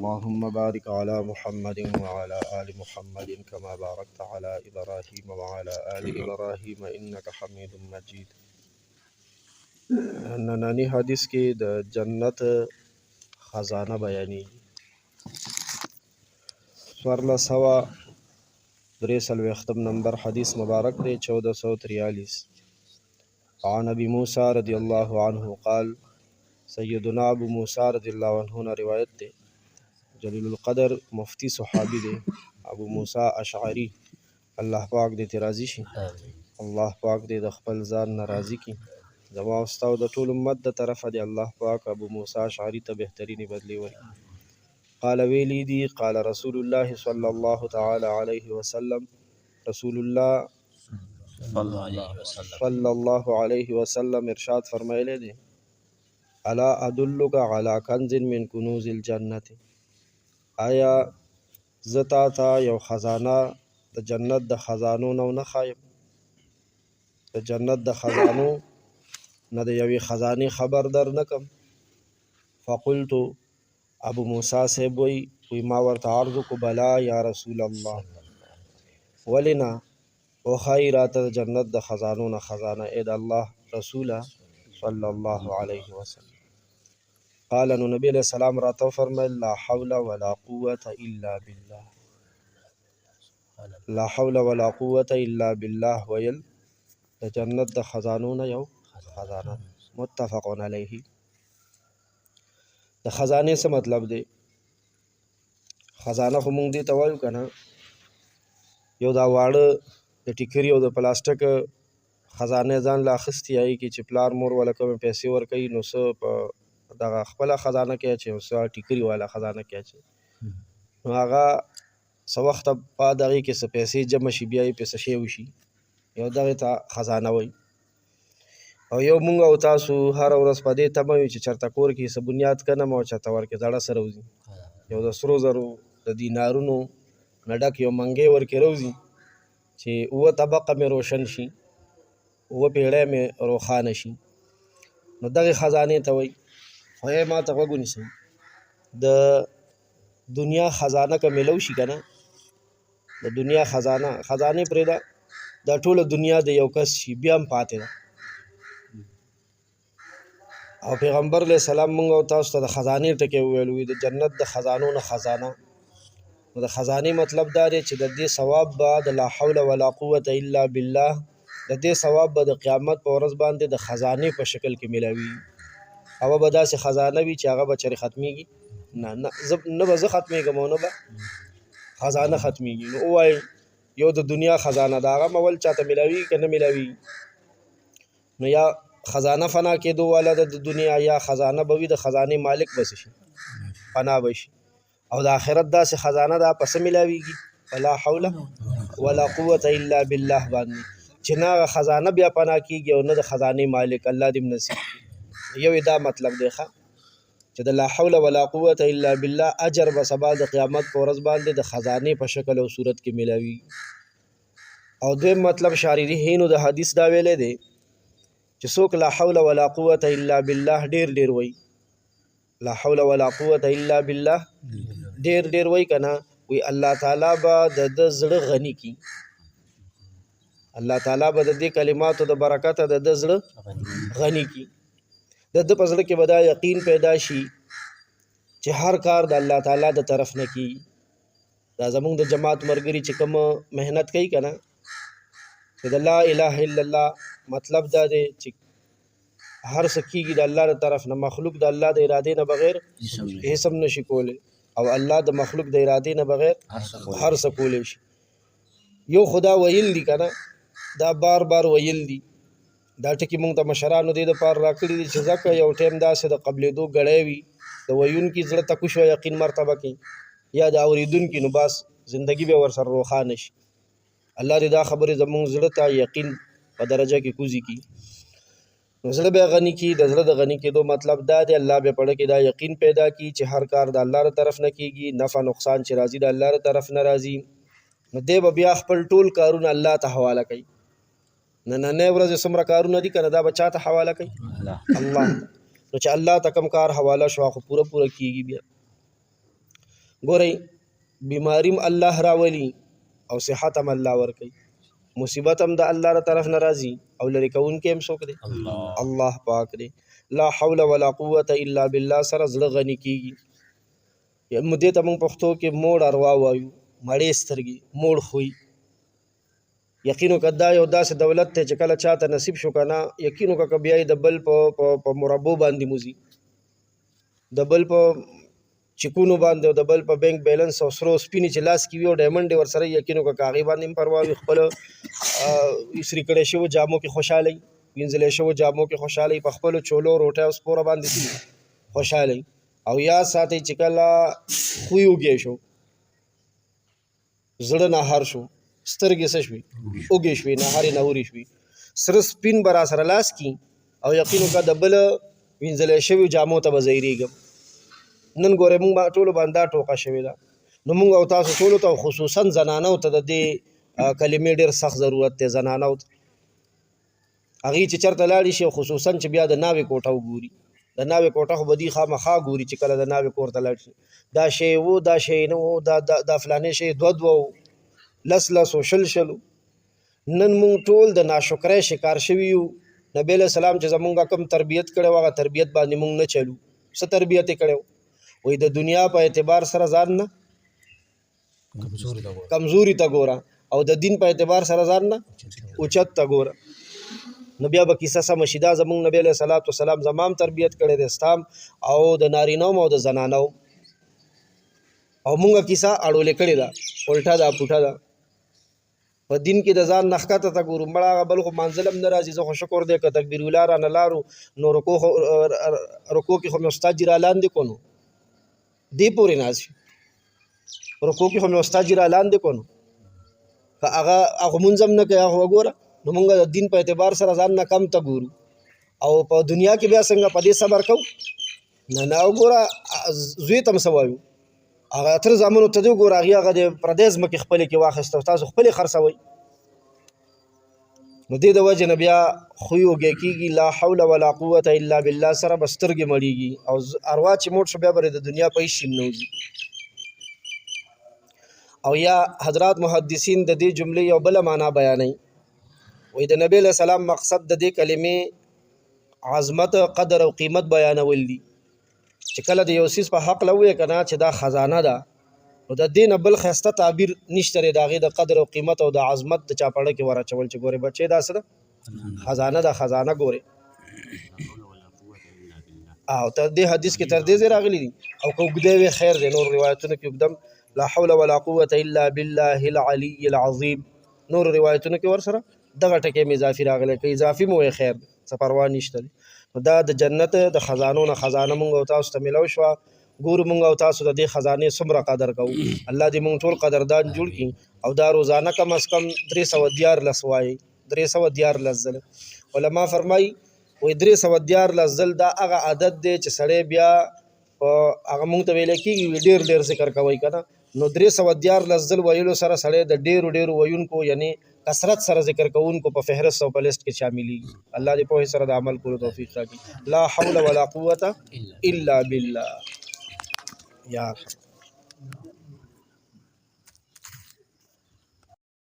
اللهم بارك على محمد وعلى آل محمد كما باركت على إبراهيم وعلى آل إبراهيم إنك حميد مجيد. نننی حدیث کې د جنت خزانه بیانې 1443 نمبر حدیث مبارک دی 1443. عن ابي موسى رضي الله عنه قال سيدنا ابو موسى رضي الله عنه نے روایت دی جلیل القدر مفتی صحابی دی ابو موسى اشعری الله پاک دې راضي شي الله پاک دې د خپل ځان ناراضي کی زما او ستاسو د ټول امت د طرفه دی الله پاک ابو موسى اشعری ته بهترینی بدلی ورکړي. قال ویلی دی قال رسول الله صلی الله تعالی علیه وسلم رسول الله صلی الله علیه وسلم ارشاد فرمایلی دی الا ادلک علی کنز من کنوز الجنت آیا زتا تا یو خزانه د جنت د خزانو نه خایم د جنت د خزانو نه د یوې خزانه خبر در نکم. فقلت ابو موسی صاحب وی ما ورته عرض کو بلا یا رسول الله ولنا او خیرات جنت د خزانو نه خزانه اې د الله رسول صلی الله علیه وسلم. قال نو نبی علیہ السلام راته فرمایل لا حول ولا قوة الا بالله لا حول ولا قوة الا بالله ویل د جنت د خزانو نه یو خزانه متفق علیه. د خزانه څه مطلب دی؟ خزانه خو مونږ دې ته وایو که نه یو دا واړه د ټیکري او د پلاستیک خزانه ځان له اخیستې هغې کې چې پلار مور والا کومې پیسې ورکوي نو څه په دغه خپله خزانه کې اچوي او څه ټیکري والا خزانه کې اچوي نو هغه څه وخته بعد هغې کې څه پیسې جمع شي بیا یې پې څه شی وشي یو دغې ته خزانه وایي. او یو مونږ او تاسو هره ورځ په دې تمه یو چې چېرته کور کې څه بنیاد کنم او چېرته ورکې زړه سره وځي یو د سرو زرو د دینارونو نه ډک یو منګی ورکې روځي چې اووه طبقه مې روشن شي اووه پیړۍ مې روښانه شي نو دغې خزانې ته وایي. خو یې ما ته غوږ ونیسئ د دنیا خزانه که میلو شي که نه د دنیا خزانې پرېږده دا ټوله دنیا د یو کس شي بیا هم پاتې ده او پیغمبر علیه السلام مونږ او تاسو ته د خزانې ټکی وویلو وي د جنت د خزانو نه خزانه نو د خزانې مطلب دا دی چې د دې ثواب به د لا حول ولا قوة الا بالله د دې ثواب به د قیامت په ورځ باندې د خزانې په شکل کې میلاوي هغه به داسې خزانه وي چې هغه به چېرې ختمیږي نه به زه ختمیږم او نه به خزانه ختمیږي. نو ووایي یو د دنیا خزانه ده هغه مول چاته میلاوي که نه میلاوي نو یا خزانه فنا کېدو والا د دنیا یا خزانه به وي د خزانې مالک به شي فنا به شي او د آخرت داسې خزانه ده په څه میلاویږي ولا حول ولا قوة الا بالله باندې چې نه هغه خزانه بیا پنا کېږي او نه د خزانې مالک الله دې نصیب یو دا مطلب دی چې د لا حول ولا قوة الا بالله اجر به سبا د قیامت په ورځ باندې د خزانې په شکل او صورت کې میلاوي. او دویم مطلب شارحینو د حدیث دا ویلی دی چې څوک لا حول ولا قوة الا بالله ډیر وایي لا حول ولا قوة الا بالله ډیر وایي که نه وی الله تعالی به د ده زړه غني کي الله تعالی به د دې کلماتو د برکته د ده زړه غني کي د ده په زړه کې به دا یقین پیدا شي چې هر کار د الله تعالی د طرف نه کي. دا زمونږ د جماعت ملګري چې کوم محنت کوي که نه چې د لا اله الا الله مطلب دا دی چې هر څه کېږي د الله د طرف نه مخلوق د الله د ارادې نه بغیر هیڅ هم نشي کولی او الله د مخلوق د ارادې نه بغیر هر څه کولی شي. یو خدا ویل دي که نه دا بار ویل دي دا ټکي مونږ ته مشرانو دې دپاره راکړي دي چې ځکه یو ټایم داسې د قبلېدو ګړی وي د ویونکي زړه تکوش او یقین مرتبه کې یا د اورېدونکي نو بس زندګي به ورسره روښانه شي. الله دې دا خبرې زمونږ زړه ته یقین په درجه کې کوزي کي نو زړه بیا غني کي د زړه د غني کېدو مطلب دا دی الله بیا پړه کې دا یقین پیدا کي چې هر کار د الله له طرف نه کېږي نفع نقصان چې راځي د الله له طرف نه راځي نو دی به بیا خپل ټول کارونه الله ته حواله کوي. نننۍ ورځې څومره کارونه دي که نه دا به چا ته حواله کوي الله نو چې الله ته کوم کار حواله شو خو پوره کېږي بیا ګورئ بیماریم الله راولي او صحت هم الله ورکوي، مصیبت هم د الله له طرف نه راځي او لرې کوونکی هم څوک دی؟ الله پاک دی. لا حول ولا قوة الا بالله سره زړه غني کېږي. دې ته موږ پښتو کې موړ اروا وایو، مړې سترګې، موړ خوی. یقین وکړه دا یو داسې دولت دی چې کله چاته نصیب شو که نه، یقین وکړه که بیا یې د بل په مربو باندې موځي، د بل په چکونو باندې او د بل په بینک بیلنس او سرو سپینې چې لاس کې وي او ډایمنډ یې ورسره یقین وکړه که هغې باندې هم پروا وي، خپلو اسري کړی شوو جامو کې خوشحاله وي، وینځلی شوو جامو کې خوشحاله وي، په خپلو چولو روټۍ او سپوره باندې خوشحاله وي. او یاد ساتئ چې کله خوی وږی شو، زړه ناهار شو، سترګې څه شوي؟ اوږې شوې، ناهارې ناورې شوي، سره سپین به را سره لاس کي او یقین وکړه د بله وینځلی شویو جامو ته به ځایرېږم. نن ګورئ موږ ټولو باندې دا ټوقه شوې ده، نو موږ او تاسو ټولو ته خصوصا زنانو ته د دې کلمې ډېر سخت ضرورت دی. زنانو ته هغې چې چېرته لاړې شي، خصوصا چې بیا د ناوې کوټه وګوري، د ناوې کوټه خو به دوی خامخا ګوري چې کله د ناوې کور ته لاړ شي، دا شی و دا شی نه و، دا فلانې شی دوه و، لس و شلو. نن موږ ټول د ناشکرۍ شکار شوي یو. نبی علیه السلام چې زمونږ کوم تربیت کړی و هغه تربیت باندې موږ نه چلو. څه تربیت یې کړی و؟ وایي د دنیا په اعتبار سره ځان نه کمزوري ته ګوره او د دین په اعتبار سره ځان نه اوچت ته ګوره. نو بیا به کیسه سمه شي. دا زمونږ نبی علیه الصلاة والسلام زمام تربیت کړی دی، ستام او د نارینه او د زنانه او مونږه کیسه اړولې کړې ده، الټه ده پوټه ده. په دین کې د ځان نښکته ته ګورو، مړه هغه بل خو منزل هم نه راځي. زه خو شکر دی که تکبیر الله رانه لارو نو رکو کې خو مې استاد جي را لاندې کو نو دې پورې ناز شي، رکو کې خو مې استاد جي را لاندې کو نو که هغه مونځ هم نه کوي، هغه وګوره. نو مونږ د دین په اعتبار سره ځان نه کم ته ګورو او په دنیا کې بیا څنګه په دې صبر کوو؟ نه وګوره زوی ته هم څه وایو، هغه تر زامنو ته دې وګوره، هغه د پردی ځمکې خپلې کې واخیسته، تاسو خپلې خرڅوئ. نو دې د وجې نه بیا خوی وږی کېږي. لا حول ولا قوة الا بالله سره به سترګې مړېږي او اروا چې موټ شو بیا به د دنیا په هېڅ شي نه وځي. او یا حضرات محدثین د دې جملې یو بله معنا بیانوي، وایي د نبی علیه السلام مقصد د دې کلمې عظمت، قدر او قیمت بیانول دي. چې کله د یو څیز په حق لوی که نه چې دا خزانه ده، نو د دې نه بل ښایسته تعبیر نشته دی د هغې د قدر او قیمت او د عظمت د چاپړه کې ورچول چې ګورې بچې دا څه ده؟ خزانه ده، خزانه ګورې. او تر دې حدیث کې تر دې ځای راغلی دي او که اوږدی وي خیر دی، نور روایتونو کې اوږدم لا حول ولا قوة الا بالله العلي العظیم، نور روایتونو کې ورسره دغه ټکی مې اضافي راغلی، که اضافي مو وی خیر څه پروا نشته دی. نو دا د جنت د خزانو نه خزانه مونږ او تاسو ته میلاو شوه. ګورو مونږ او تاسو د دې خزانې څومره قدر کوو. الله دې مونږ ټول قدردان جوړ کړي او دا روزانه کم از کم 314 وایي، 314 ځله. علما فرمایي وایي 314 ځل دا هغه عدد دی چې سړی بیا هغه مونږ ته ویلی کېږي ډېر ډېر ذکر کوئ که نه. نو 314 ځل ویلو سره سړی د ډېرو ویونکو یعنی کثرت سره ذکر کوونکو په فهرست او په لیست کې شاملېږي. الله دې پوهې سره د عمل کولو توفیق راکړي. لا حول ولا قوة الا بالله. یا